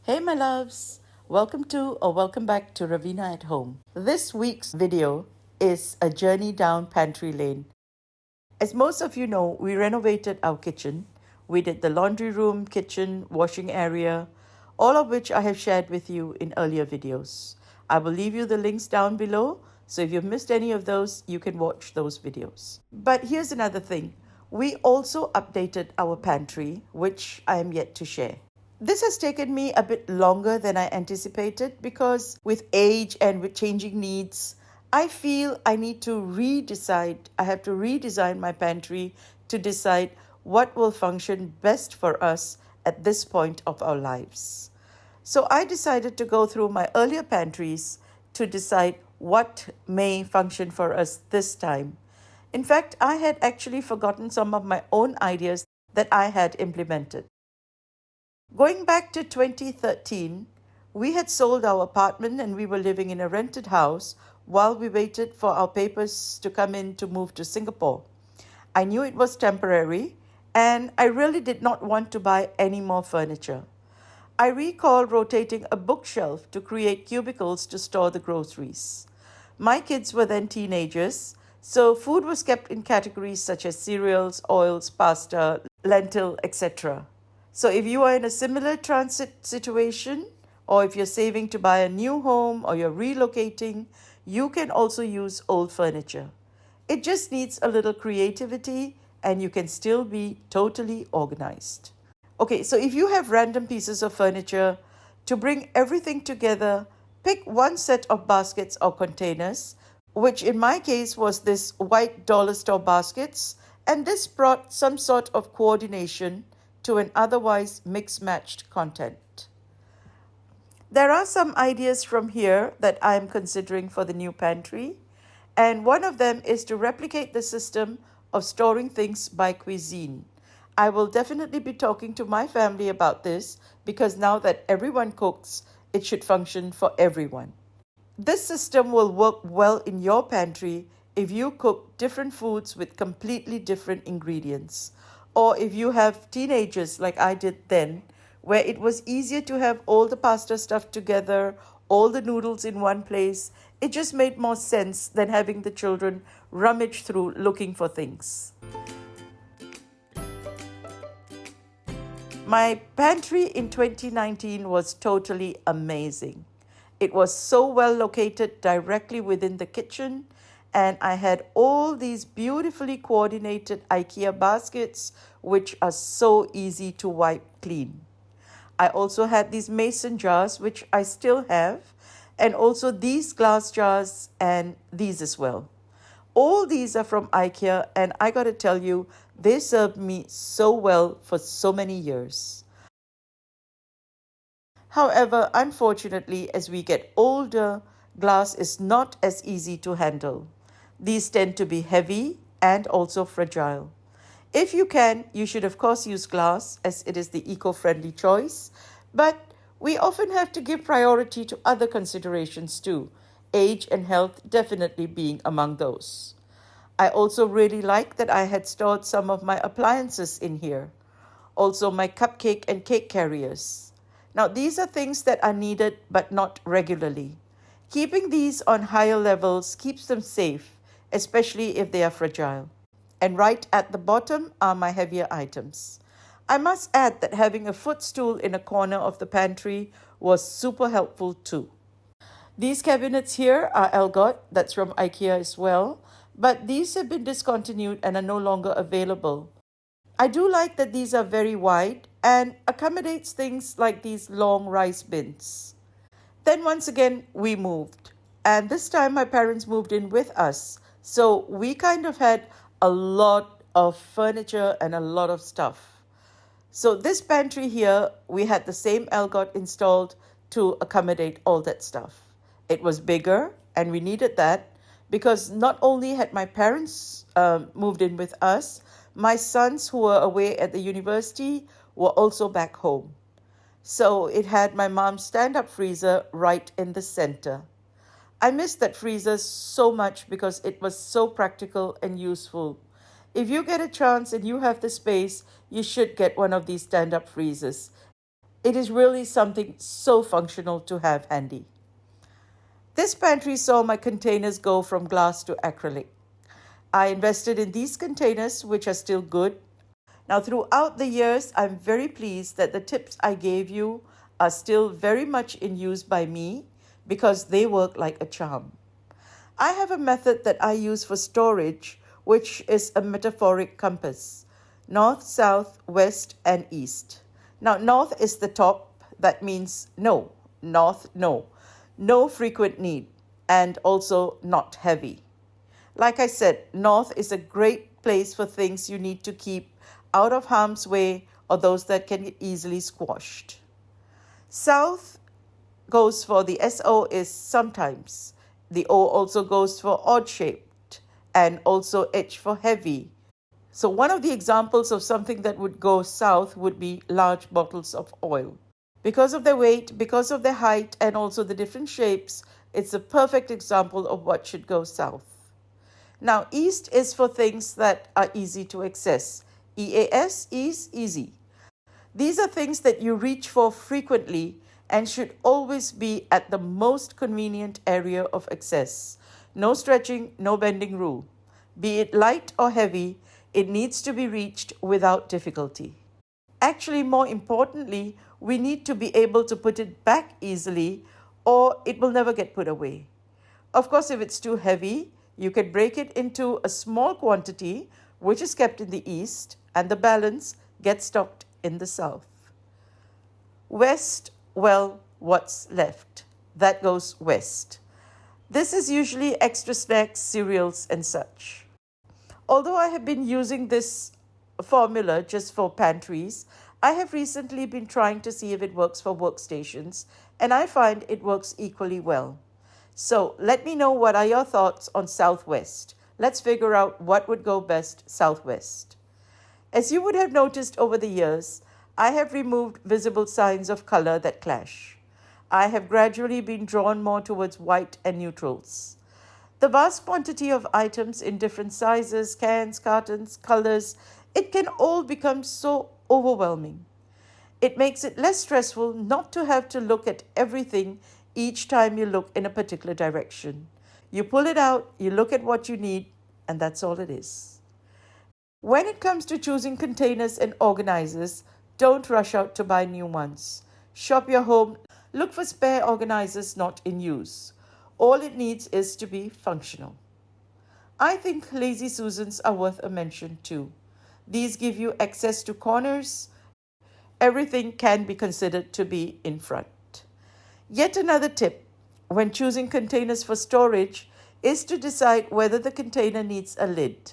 Hey my loves, welcome back to Raveena at Home. This week's video is a journey down pantry lane. As most of you know, we renovated our kitchen. We did the laundry room, kitchen, washing area, all of which I have shared with you in earlier videos. I will leave you the links down below, so if you've missed any of those, you can watch those videos. But here's another thing. We also updated our pantry, which I am yet to share. This has taken me a bit longer than I anticipated because with age and with changing needs, I feel I need to I have to redesign my pantry to decide what will function best for us at this point of our lives. So I decided to go through my earlier pantries to decide what may function for us this time. In fact, I had actually forgotten some of my own ideas that I had implemented. Going back to 2013, we had sold our apartment and we were living in a rented house while we waited for our papers to come in to move to Singapore. I knew it was temporary and I really did not want to buy any more furniture. I recall rotating a bookshelf to create cubicles to store the groceries. My kids were then teenagers, so food was kept in categories such as cereals, oils, pasta, lentil, etc. So if you are in a similar transit situation, or if you're saving to buy a new home or you're relocating, you can also use old furniture. It just needs a little creativity and you can still be totally organized. Okay, so if you have random pieces of furniture, to bring everything together, pick one set of baskets or containers, which in my case was this white dollar store baskets, and this brought some sort of coordination to an otherwise mixed-matched content. There are some ideas from here that I am considering for the new pantry, and one of them is to replicate the system of storing things by cuisine. I will definitely be talking to my family about this because now that everyone cooks, it should function for everyone. This system will work well in your pantry if you cook different foods with completely different ingredients. Or if you have teenagers like I did then, where it was easier to have all the pasta stuff together, all the noodles in one place, it just made more sense than having the children rummage through looking for things. My pantry in 2019 was totally amazing. It was so well located directly within the kitchen, and I had all these beautifully coordinated IKEA baskets, which are so easy to wipe clean. I also had these mason jars, which I still have, and also these glass jars and these as well. All these are from IKEA, and I gotta tell you, they served me so well for so many years. However, unfortunately, as we get older, glass is not as easy to handle. These tend to be heavy and also fragile. If you can, you should of course use glass as it is the eco-friendly choice, but we often have to give priority to other considerations too, age and health definitely being among those. I also really like that I had stored some of my appliances in here. Also my cupcake and cake carriers. Now these are things that are needed but not regularly. Keeping these on higher levels keeps them safe, especially if they are fragile. And right at the bottom are my heavier items. I must add that having a footstool in a corner of the pantry was super helpful too. These cabinets here are Elgot, that's from IKEA as well, but these have been discontinued and are no longer available. I do like that these are very wide and accommodates things like these long rice bins. Then once again, we moved. And this time my parents moved in with us. So we kind of had a lot of furniture and a lot of stuff. So this pantry here, we had the same Elgot installed to accommodate all that stuff. It was bigger and we needed that because not only had my parents moved in with us, my sons who were away at the university were also back home. So it had my mom's stand-up freezer right in the center. I missed that freezer so much because it was so practical and useful. If you get a chance and you have the space, you should get one of these stand-up freezers. It is really something so functional to have handy. This pantry saw my containers go from glass to acrylic. I invested in these containers, which are still good. Now, throughout the years, I'm very pleased that the tips I gave you are still very much in use by me because they work like a charm. I have a method that I use for storage, which is a metaphoric compass: north, south, west, and east. Now, north is the top. That means no. North, no. No frequent need, and also not heavy. Like I said, north is a great place for things you need to keep out of harm's way or those that can get easily squashed. South goes for the SO is sometimes. The O also goes for odd shaped and also H for heavy. So one of the examples of something that would go south would be large bottles of oil. Because of their weight, because of their height, and also the different shapes, it's a perfect example of what should go south. Now, east is for things that are easy to access. EAS is easy. These are things that you reach for frequently and should always be at the most convenient area of access. No stretching, no bending rule. Be it light or heavy, it needs to be reached without difficulty. Actually, more importantly, we need to be able to put it back easily or it will never get put away. Of course, if it's too heavy, you can break it into a small quantity, which is kept in the east, and the balance gets stocked in the south. West, well, what's left? That goes west. This is usually extra snacks, cereals, and such. Although I have been using this formula just for pantries, I have recently been trying to see if it works for workstations, and I find it works equally well. So let me know what are your thoughts on Southwest. Let's figure out what would go best Southwest. As you would have noticed over the years, I have removed visible signs of color that clash. I have gradually been drawn more towards white and neutrals. The vast quantity of items in different sizes, cans, cartons, colors, it can all become so overwhelming. It makes it less stressful not to have to look at everything each time you look in a particular direction. You pull it out, you look at what you need, and that's all it is. When it comes to choosing containers and organizers, don't rush out to buy new ones. Shop your home, look for spare organizers not in use. All it needs is to be functional. I think Lazy Susans are worth a mention too. These give you access to corners. Everything can be considered to be in front. Yet another tip when choosing containers for storage is to decide whether the container needs a lid.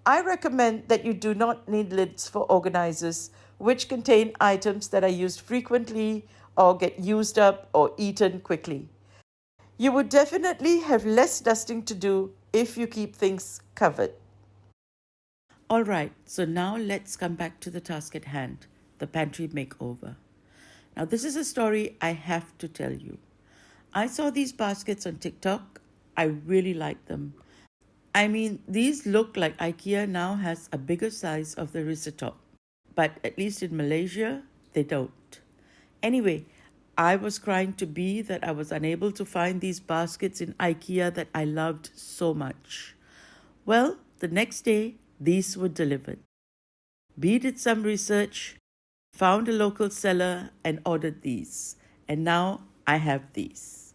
I recommend that you do not need lids for organizers which contain items that are used frequently or get used up or eaten quickly. You would definitely have less dusting to do if you keep things covered. All right, so now let's come back to the task at hand, the pantry makeover. Now, this is a story I have to tell you. I saw these baskets on TikTok. I really like them. I mean, these look like IKEA now has a bigger size of the risotop, but at least in Malaysia, they don't. Anyway, I was crying to be that I was unable to find these baskets in IKEA that I loved so much. Well, the next day, these were delivered. Bea did some research, found a local seller, and ordered these. And now I have these.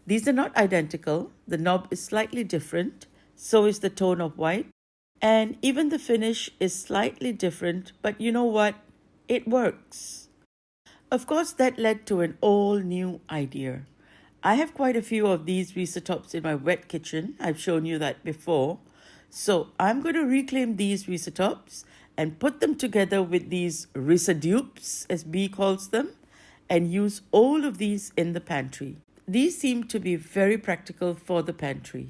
These are not identical. The knob is slightly different. So is the tone of white. And even the finish is slightly different. But you know what? It works. Of course, that led to an all-new idea. I have quite a few of these risotops in my wet kitchen. I've shown you that before. So I'm going to reclaim these risotops and put them together with these risadupes, as Bea calls them, and use all of these in the pantry. These seem to be very practical for the pantry.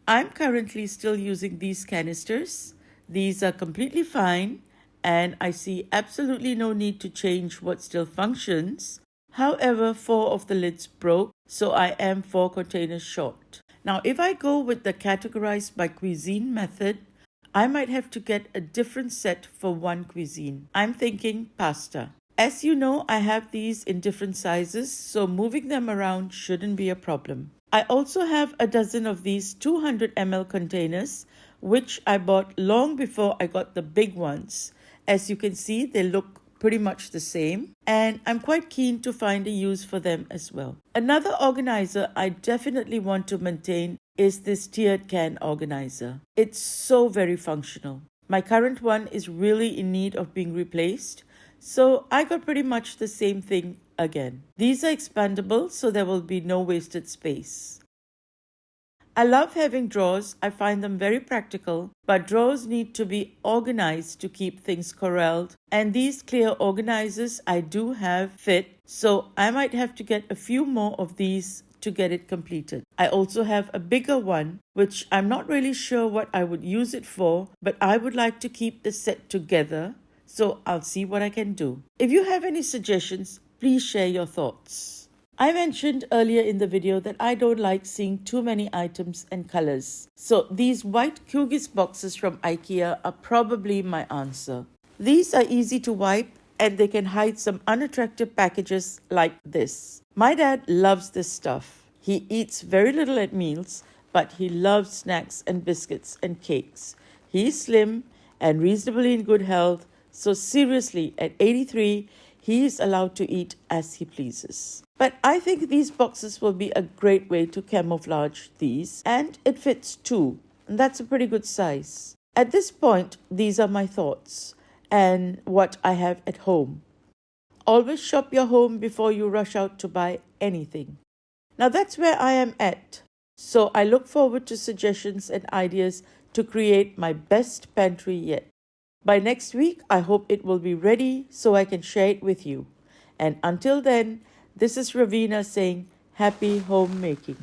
I'm currently still using these canisters. These are completely fine, and I see absolutely no need to change what still functions. However, 4 of the lids broke, so I am 4 containers short. Now, if I go with the categorized by cuisine method, I might have to get a different set for one cuisine. I'm thinking pasta. As you know, I have these in different sizes, so moving them around shouldn't be a problem. I also have a dozen of these 200 ml containers, which I bought long before I got the big ones. As you can see, they look pretty much the same, and I'm quite keen to find a use for them as well. Another organizer I definitely want to maintain is this tiered can organizer. It's so very functional. My current one is really in need of being replaced, so I got pretty much the same thing again. These are expandable, so there will be no wasted space. I love having drawers. I find them very practical, but drawers need to be organized to keep things corralled. And these clear organizers I do have fit, so I might have to get a few more of these to get it completed. I also have a bigger one, which I'm not really sure what I would use it for, but I would like to keep the set together, so I'll see what I can do. If you have any suggestions, please share your thoughts. I mentioned earlier in the video that I don't like seeing too many items and colors. So these white Kugis boxes from IKEA are probably my answer. These are easy to wipe and they can hide some unattractive packages like this. My dad loves this stuff. He eats very little at meals, but he loves snacks and biscuits and cakes. He's slim and reasonably in good health, so seriously, at 83, he is allowed to eat as he pleases. But I think these boxes will be a great way to camouflage these, and it fits too. And that's a pretty good size. At this point, these are my thoughts and what I have at home. Always shop your home before you rush out to buy anything. Now that's where I am at. So I look forward to suggestions and ideas to create my best pantry yet. By next week, I hope it will be ready so I can share it with you. And until then, this is Raveena saying happy homemaking.